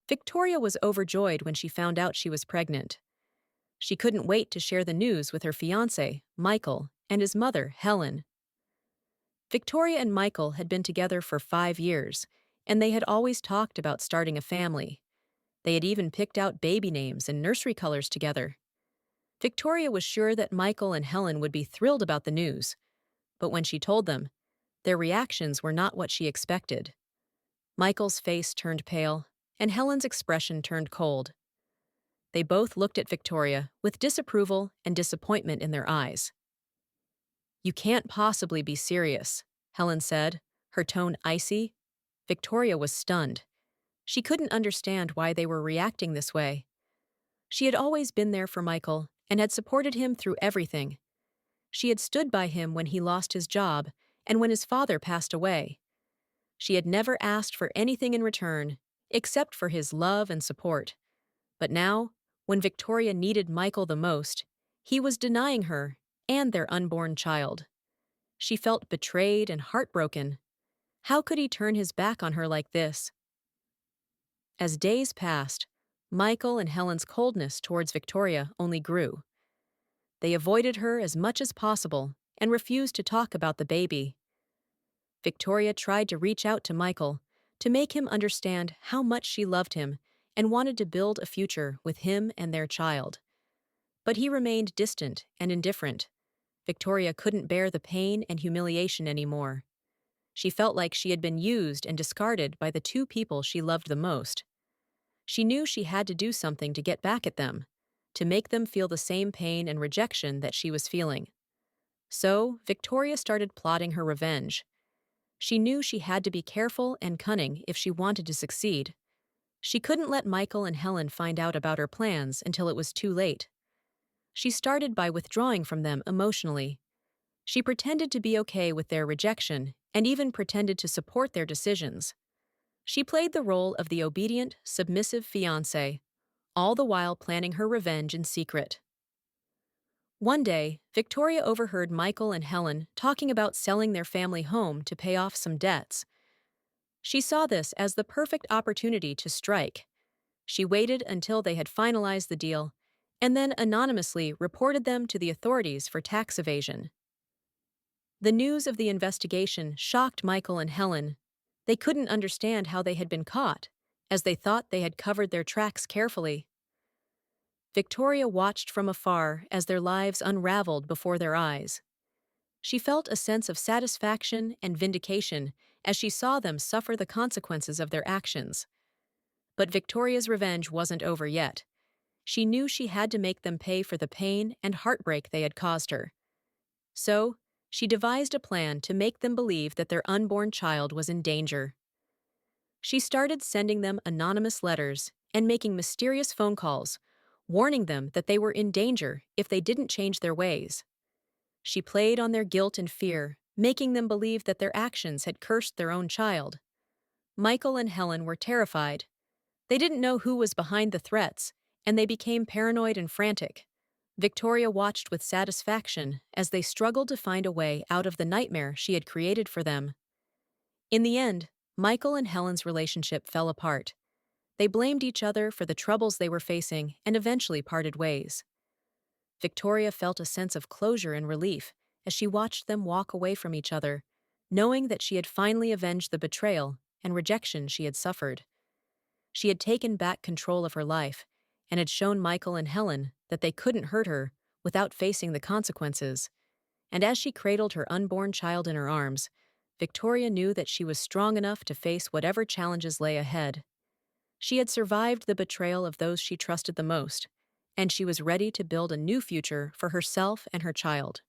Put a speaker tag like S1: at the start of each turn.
S1: Victoria was overjoyed when she found out she was pregnant. She couldn't wait to share the news with her fiancé, Michael, and his mother, Helen. Victoria and Michael had been together for 5 years, and they had always talked about starting a family. They had even picked out baby names and nursery colors together. Victoria was sure that Michael and Helen would be thrilled about the news, but when she told them, their reactions were not what she expected. Michael's face turned pale, and Helen's expression turned cold. They both looked at Victoria with disapproval and disappointment in their eyes. "You can't possibly be serious," Helen said, her tone icy. Victoria was stunned. She couldn't understand why they were reacting this way. She had always been there for Michael and had supported him through everything. She had stood by him when he lost his job and when his father passed away. She had never asked for anything in return, except for his love and support. But now, when Victoria needed Michael the most, he was denying her and their unborn child. She felt betrayed and heartbroken. How could he turn his back on her like this? As days passed, Michael and Helen's coldness towards Victoria only grew. They avoided her as much as possible and refused to talk about the baby. Victoria tried to reach out to Michael to make him understand how much she loved him and wanted to build a future with him and their child. But he remained distant and indifferent. Victoria couldn't bear the pain and humiliation anymore. She felt like she had been used and discarded by the two people she loved the most. She knew she had to do something to get back at them, to make them feel the same pain and rejection that she was feeling. So, Victoria started plotting her revenge. She knew she had to be careful and cunning if she wanted to succeed. She couldn't let Michael and Helen find out about her plans until it was too late. She started by withdrawing from them emotionally. She pretended to be okay with their rejection and even pretended to support their decisions. She played the role of the obedient, submissive fiancé, all the while planning her revenge in secret. One day, Victoria overheard Michael and Helen talking about selling their family home to pay off some debts. She saw this as the perfect opportunity to strike. She waited until they had finalized the deal and then anonymously reported them to the authorities for tax evasion. The news of the investigation shocked Michael and Helen. They couldn't understand how they had been caught, as they thought they had covered their tracks carefully. Victoria watched from afar as their lives unraveled before their eyes. She felt a sense of satisfaction and vindication as she saw them suffer the consequences of their actions. But Victoria's revenge wasn't over yet. She knew she had to make them pay for the pain and heartbreak they had caused her. So, she devised a plan to make them believe that their unborn child was in danger. She started sending them anonymous letters and making mysterious phone calls, warning them that they were in danger if they didn't change their ways. She played on their guilt and fear, making them believe that their actions had cursed their own child. Michael and Helen were terrified. They didn't know who was behind the threats, and they became paranoid and frantic. Victoria watched with satisfaction as they struggled to find a way out of the nightmare she had created for them. In the end, Michael and Helen's relationship fell apart. They blamed each other for the troubles they were facing and eventually parted ways. Victoria felt a sense of closure and relief as she watched them walk away from each other, knowing that she had finally avenged the betrayal and rejection she had suffered. She had taken back control of her life and had shown Michael and Helen that they couldn't hurt her without facing the consequences. And as she cradled her unborn child in her arms, Victoria knew that she was strong enough to face whatever challenges lay ahead. She had survived the betrayal of those she trusted the most, and she was ready to build a new future for herself and her child.